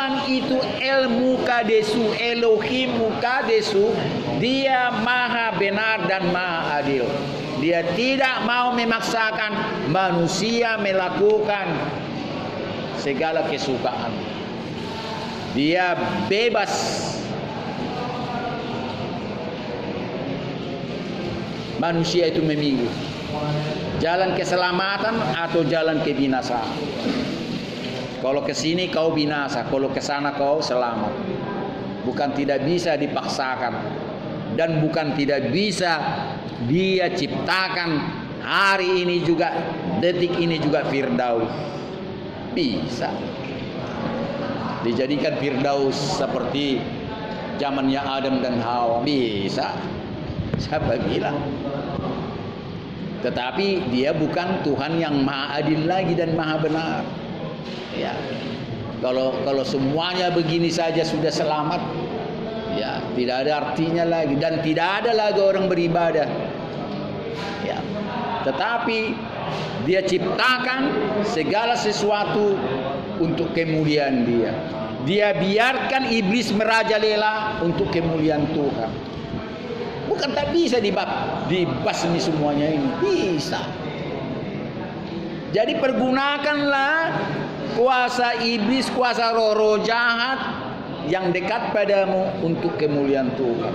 Tuhan itu El Mukadesu, Elohim Mukadesu, dia maha benar dan maha adil. Dia tidak mau memaksakan manusia melakukan segala kesukaan. Dia bebas. Manusia itu memilih jalan keselamatan atau jalan kebinasaan. Kalau ke sini kau binasa, kalau ke sana kau selamat. Bukan tidak bisa dipaksakan, dan bukan tidak bisa dia ciptakan hari ini juga, detik ini juga Firdaus. Bisa dijadikan Firdaus seperti zamannya Adam dan Hawa, bisa. Siapa bilang? Tetapi dia bukan Tuhan yang maha adil lagi dan maha benar. Ya, kalau semuanya begini saja sudah selamat, ya tidak ada artinya lagi, dan tidak ada lagi orang beribadah. Ya, tetapi dia ciptakan segala sesuatu untuk kemuliaan dia. Dia biarkan iblis merajalela untuk kemuliaan Tuhan. Bukan tak bisa dibasmi semuanya ini, bisa. Jadi pergunakanlah kuasa iblis, kuasa roh-roh jahat yang dekat padamu untuk kemuliaan Tuhan.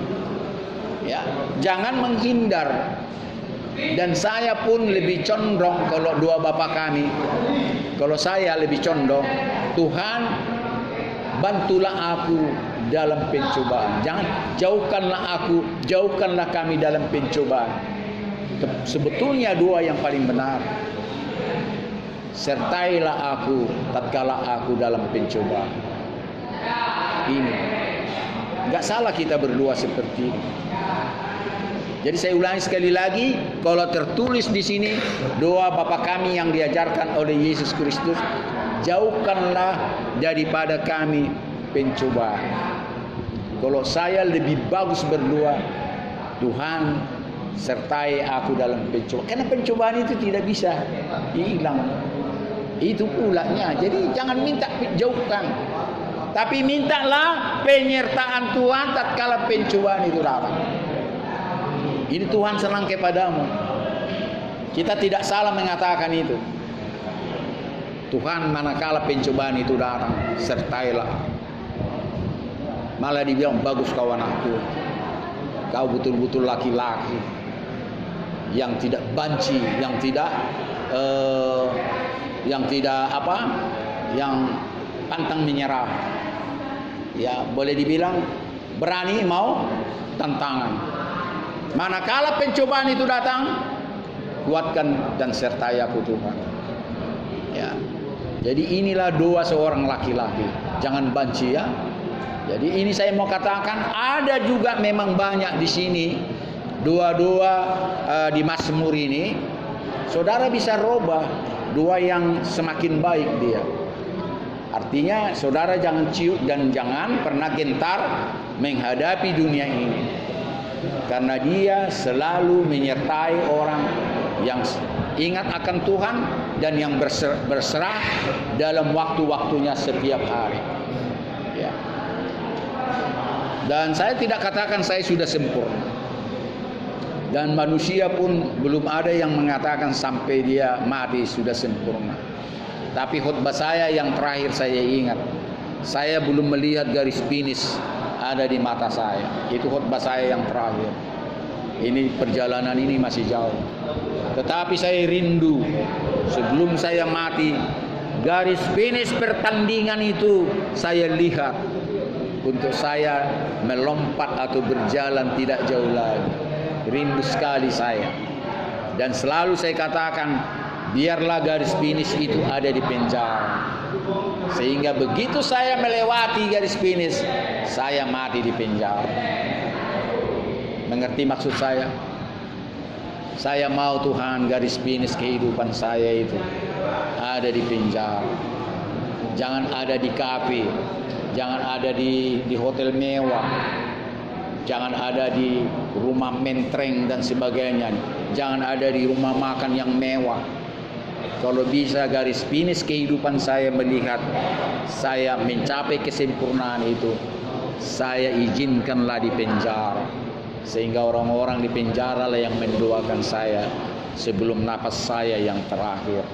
Ya, jangan menghindar. Dan saya pun lebih condong, kalau dua bapak kami, kalau saya lebih condong, Tuhan bantulah aku dalam pencobaan. Jangan jauhkanlah kami dalam pencobaan. Sebetulnya dua yang paling benar. Sertailah aku tatkala aku dalam pencobaan. Ini enggak salah kita berdoa seperti ini. Jadi saya ulangi sekali lagi, kalau tertulis di sini doa Bapa kami yang diajarkan oleh Yesus Kristus, jauhkanlah daripada kami pencobaan. Kalau saya lebih bagus berdoa, Tuhan sertai aku dalam pencobaan. Karena pencobaan itu tidak bisa hilang. Itu pulanya. Jadi jangan minta jauhkan, tapi mintalah penyertaan Tuhan tatkala pencobaan itu datang. Ini Tuhan senang kepadamu. Kita tidak salah mengatakan itu. Tuhan manakala pencobaan itu datang, sertailah. Malah dibilang, bagus kawan aku, kau betul-betul laki-laki yang tidak banci, yang tidak yang pantang menyerah. Ya, boleh dibilang berani mau tantangan. Manakala pencobaan itu datang, kuatkan dan sertai aku Tuhan. Ya. Jadi inilah doa seorang laki-laki. Jangan banci ya. Jadi ini saya mau katakan, ada juga memang banyak di sini doa-doa di Mazmur ini. Saudara bisa robah doa yang semakin baik dia. Artinya saudara jangan ciut dan jangan pernah gentar menghadapi dunia ini. Karena dia selalu menyertai orang yang ingat akan Tuhan dan yang berserah dalam waktu-waktunya setiap hari. Ya. Dan saya tidak katakan saya sudah sempurna. Dan manusia pun belum ada yang mengatakan sampai dia mati sudah sempurna. Tapi khutbah saya yang terakhir saya ingat, saya belum melihat garis finish ada di mata saya. Itu khutbah saya yang terakhir. Ini perjalanan ini masih jauh. Tetapi saya rindu sebelum saya mati, garis finish pertandingan itu saya lihat, untuk saya melompat atau berjalan tidak jauh lagi. Rindu sekali saya. Dan selalu saya katakan, biarlah garis finish itu ada di penjara. Sehingga begitu saya melewati garis finish, saya mati di penjara. Mengerti maksud saya? Saya mau Tuhan garis finish kehidupan saya itu ada di penjara. Jangan ada di kafe, jangan ada di hotel mewah, jangan ada di rumah mentereng dan sebagainya, jangan ada di rumah makan yang mewah. Kalau bisa garis finish kehidupan saya melihat saya mencapai kesempurnaan itu, saya izinkanlah di penjara. Sehingga orang-orang di penjara lah yang mendoakan saya sebelum napas saya yang terakhir.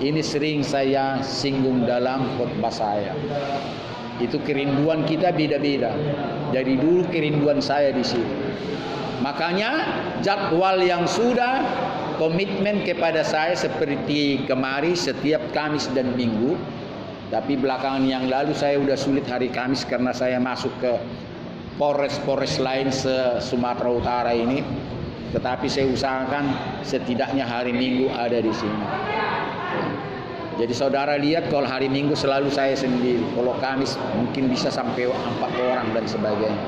Ini sering saya singgung dalam khotbah saya. Itu kerinduan kita beda-beda. Dari dulu kerinduan saya di sini. Makanya jadwal yang sudah komitmen kepada saya seperti kemari setiap Kamis dan Minggu. Tapi belakangan yang lalu saya sudah sulit hari Kamis karena saya masuk ke Polres-Polres lain se-Sumatera Utara ini. Tetapi saya usahakan setidaknya hari Minggu ada di sini. Jadi saudara lihat kalau hari Minggu selalu saya sendiri. Kalau Kamis mungkin bisa sampai 4 orang dan sebagainya.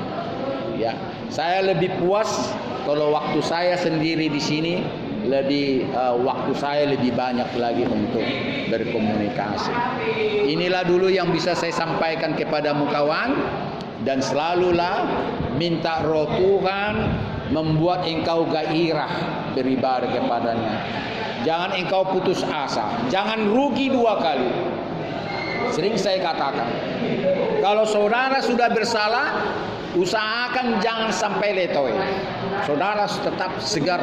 Ya, saya lebih puas kalau waktu saya sendiri di sini, waktu saya lebih banyak lagi untuk berkomunikasi. Inilah dulu yang bisa saya sampaikan kepadamu kawan, dan selalulah minta Roh Tuhan membuat engkau gairah beribadah kepadanya. Jangan engkau putus asa, jangan rugi 2 kali. Sering saya katakan, kalau saudara sudah bersalah, usahakan jangan sampai letoy. Saudara tetap segar.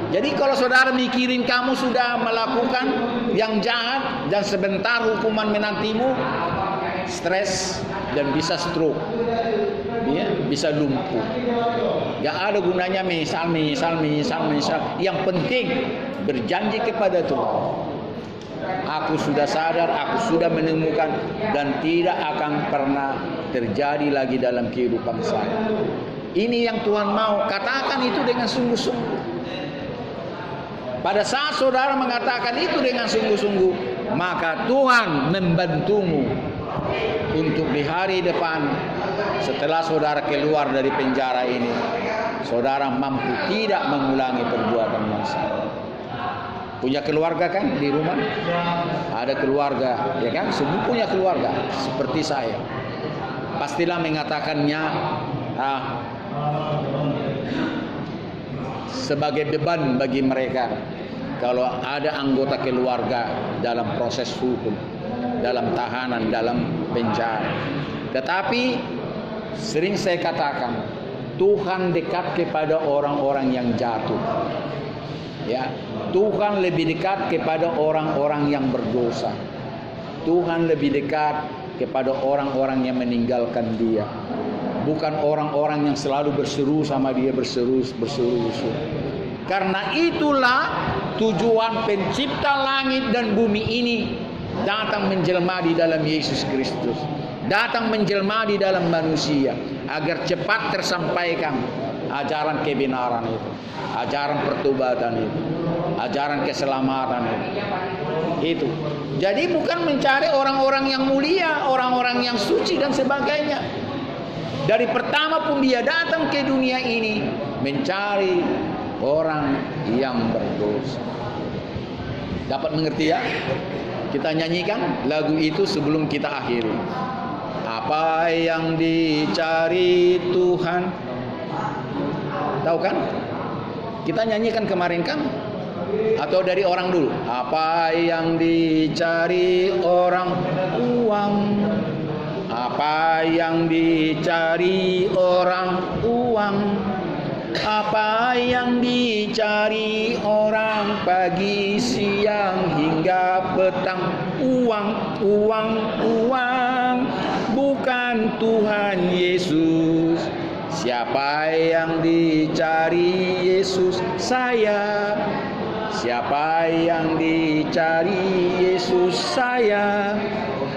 Jadi kalau saudara mikirin kamu sudah melakukan yang jahat dan sebentar hukuman menantimu, stres dan bisa stroke, ya, bisa lumpuh. Gak ada gunanya misal. Yang penting berjanji kepada Tuhan. Aku sudah sadar, aku sudah menemukan dan tidak akan pernah terjadi lagi dalam kehidupan saya. Ini yang Tuhan mau. Katakan itu dengan sungguh-sungguh. Pada saat saudara mengatakan itu dengan sungguh-sungguh, maka Tuhan membantumu untuk di hari depan setelah saudara keluar dari penjara ini, saudara mampu tidak mengulangi perbuatan yang sama. Punya keluarga kan di rumah? Ada keluarga, ya kan? Semua punya keluarga seperti saya. Pastilah mengatakannya sebagai beban bagi mereka kalau ada anggota keluarga dalam proses hukum, dalam tahanan, dalam penjara. Tetapi sering saya katakan, Tuhan dekat kepada orang-orang yang jatuh. Ya, Tuhan lebih dekat kepada orang-orang yang berdosa. Tuhan lebih dekat kepada orang-orang yang meninggalkan Dia. Bukan orang-orang yang selalu berseru sama Dia, berseru. Karena itulah tujuan pencipta langit dan bumi ini datang menjelma di dalam Yesus Kristus. Datang menjelma di dalam manusia agar cepat tersampaikan ajaran kebenaran itu, ajaran pertobatan itu, ajaran keselamatan itu. Jadi bukan mencari orang-orang yang mulia, orang-orang yang suci dan sebagainya. Dari pertama pun Dia datang ke dunia ini mencari orang yang berdosa. Dapat mengerti ya? Kita nyanyikan lagu itu sebelum kita akhiri. Apa yang dicari Tuhan? Tahu kan? Kita nyanyikan kemarin kan? Atau dari orang dulu? Apa yang dicari orang? Uang. Apa yang dicari orang? Uang. Apa yang dicari orang pagi, siang hingga petang? Uang, uang, uang. Bukan Tuhan Yesus. Siapa yang dicari Yesus? Saya. Siapa yang dicari Yesus? Saya.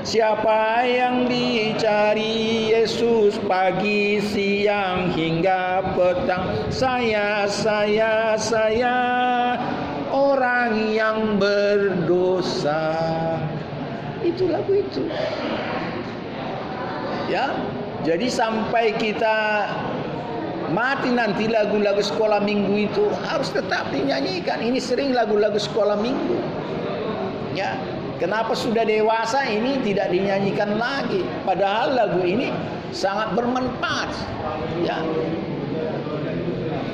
Siapa yang dicari Yesus pagi, siang hingga petang? Saya, orang yang berdosa. Itu lagu itu. Ya, jadi sampai kita mati nanti lagu-lagu sekolah minggu itu harus tetap dinyanyikan. Ini sering lagu-lagu sekolah minggu. Ya, kenapa sudah dewasa ini tidak dinyanyikan lagi? Padahal lagu ini sangat bermanfaat. Ya.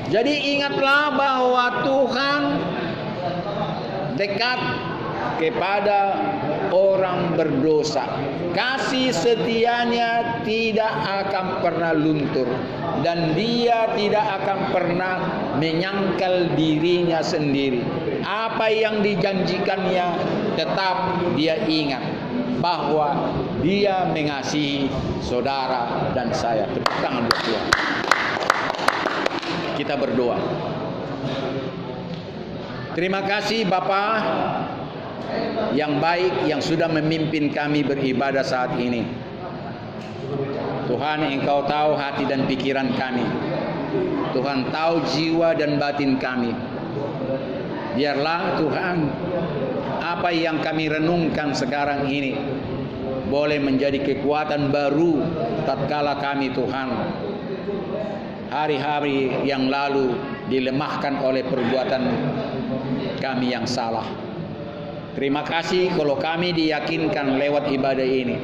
Jadi ingatlah bahwa Tuhan dekat kepada orang berdosa. Kasih setianya tidak akan pernah luntur, dan dia tidak akan pernah menyangkal dirinya sendiri. Apa yang dijanjikannya tetap dia ingat, bahwa dia mengasihi saudara dan saya. Tepuk tangan buat Tuhan. Kita berdoa. Terima kasih Bapa yang baik yang sudah memimpin kami beribadah saat ini. Tuhan, Engkau tahu hati dan pikiran kami. Tuhan tahu jiwa dan batin kami. Biarlah Tuhan, apa yang kami renungkan sekarang ini boleh menjadi kekuatan baru tatkala kami Tuhan hari-hari yang lalu dilemahkan oleh perbuatan kami yang salah. Terima kasih kalau kami diyakinkan lewat ibadah ini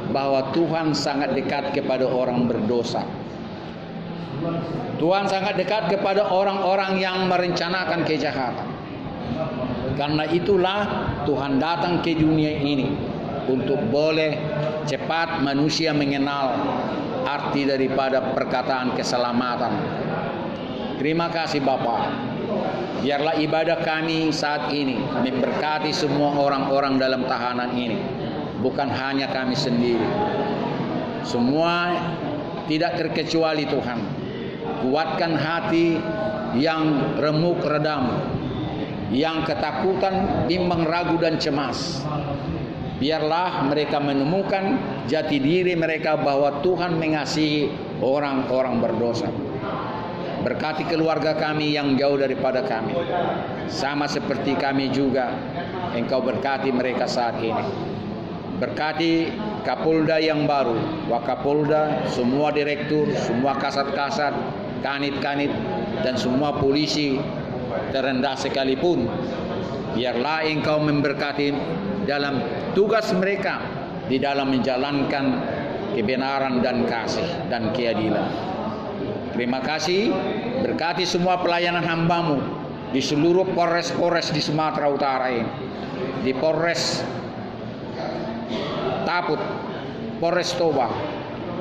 bahwa Tuhan sangat dekat kepada orang berdosa. Tuhan sangat dekat kepada orang-orang yang merencanakan kejahatan. Karena itulah Tuhan datang ke dunia ini untuk boleh cepat manusia mengenal arti daripada perkataan keselamatan. Terima kasih Bapa. Biarlah ibadah kami saat ini memberkati semua orang-orang dalam tahanan ini, bukan hanya kami sendiri. Semua tidak terkecuali Tuhan. Kuatkan hati yang remuk redam, yang ketakutan, bimbang, ragu dan cemas. Biarlah mereka menemukan jati diri mereka bahwa Tuhan mengasihi orang-orang berdosa. Berkati keluarga kami yang jauh daripada kami, sama seperti kami juga. Engkau berkati mereka saat ini. Berkati Kapolda yang baru, Wakapolda, semua direktur, semua kasat-kasat, kanit-kanit, dan semua polisi terendah sekalipun. Biarlah Engkau memberkati dalam tugas mereka di dalam menjalankan kebenaran dan kasih dan keadilan. Terima kasih. Berkati semua pelayanan hamba-Mu di seluruh Polres-Polres di Sumatera Utara ini. Di Polres Taput, Polres Toba,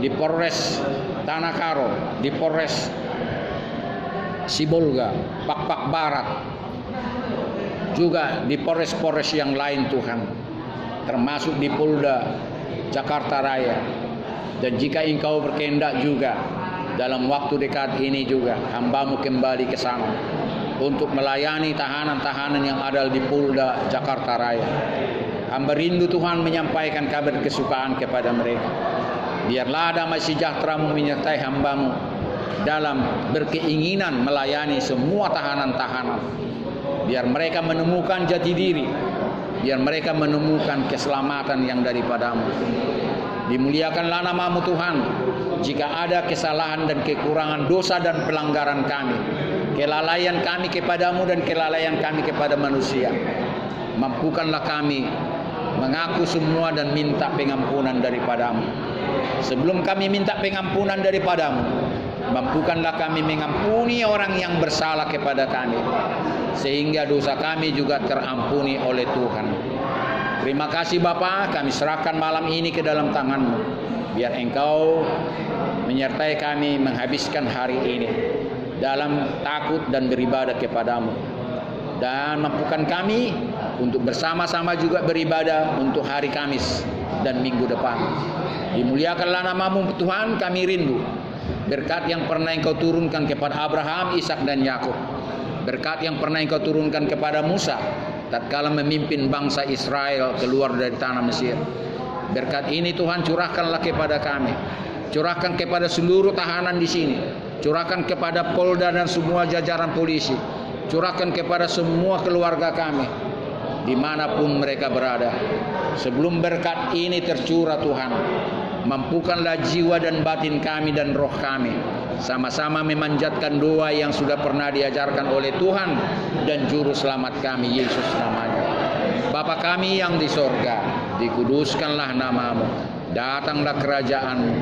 di Polres Tanah Karo, di Polres Sibolga, Pak Barat, juga di Polres-Polres yang lain Tuhan, termasuk di Polda Jakarta Raya. Dan jika Engkau berkehendak juga, dalam waktu dekat ini juga hamba-Mu kembali ke sana untuk melayani tahanan-tahanan yang ada di Polda Jakarta Raya. Hamba rindu Tuhan menyampaikan kabar kesukaan kepada mereka. Biarlah damai sejahtera-Mu menyertai hamba-Mu dalam berkeinginan melayani semua tahanan-tahanan. Biar mereka menemukan jati diri, biar mereka menemukan keselamatan yang daripada-Mu. Dimuliakanlah nama-Mu Tuhan. Jika ada kesalahan dan kekurangan, dosa dan pelanggaran kami, kelalaian kami kepada-Mu dan kelalaian kami kepada manusia, mampukanlah kami mengaku semua dan minta pengampunan daripada-Mu. Sebelum kami minta pengampunan daripada-Mu, mampukanlah kami mengampuni orang yang bersalah kepada kami, sehingga dosa kami juga terampuni oleh Tuhan. Terima kasih Bapa, kami serahkan malam ini ke dalam tangan-Mu. Biar Engkau menyertai kami menghabiskan hari ini dalam takut dan beribadah kepada-Mu. Dan mampukan kami untuk bersama-sama juga beribadah untuk hari Kamis dan minggu depan. Dimuliakanlah nama-Mu Tuhan, kami rindu berkat yang pernah Engkau turunkan kepada Abraham, Ishak dan Yakub. Berkat yang pernah Engkau turunkan kepada Musa tatkala memimpin bangsa Israel keluar dari tanah Mesir. Berkat ini Tuhan curahkanlah kepada kami. Curahkan kepada seluruh tahanan di sini. Curahkan kepada Polda dan semua jajaran polisi. Curahkan kepada semua keluarga kami dimanapun mereka berada. Sebelum berkat ini tercurah Tuhan, mampukanlah jiwa dan batin kami dan roh kami sama-sama memanjatkan doa yang sudah pernah diajarkan oleh Tuhan dan juru selamat kami Yesus namanya. Bapa kami yang di sorga, dikuduskanlah nama-Mu, datanglah kerajaan-Mu,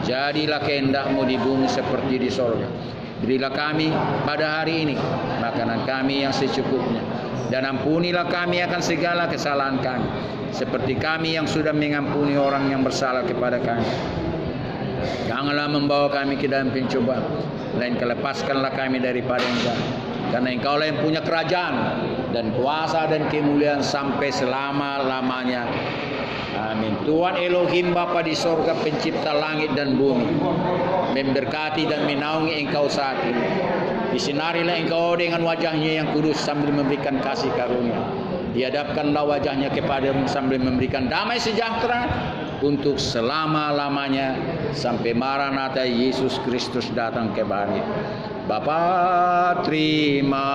jadilah kehendak-Mu di bumi seperti di sorga. Berilah kami pada hari ini makanan kami yang secukupnya. Dan ampunilah kami akan segala kesalahan kami, seperti kami yang sudah mengampuni orang yang bersalah kepada kami. Janganlah membawa kami ke dalam pencobaan, melainkan lepaskanlah kami daripada yang jahat. Karena Engkaulah yang punya kerajaan dan kuasa dan kemuliaan sampai selama-lamanya. Amin. Tuhan Elohim Bapa di sorga, pencipta langit dan bumi, memberkati dan menaungi engkau saat ini. Disinarilah engkau dengan wajahnya yang kudus sambil memberikan kasih karunia. Dihadapkanlah wajahnya kepadamu sambil memberikan damai sejahtera untuk selama-lamanya sampai Maranatha Yesus Kristus datang kembali. Bapa, terima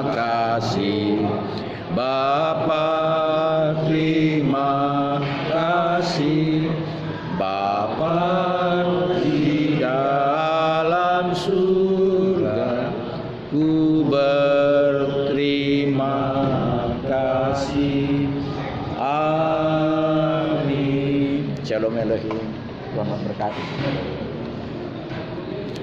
kasih. Bapa, terima kasih. Bapa di dalam surga, ku berterima kasih. Amin. Shalom Elohim. Tuhan memberkati.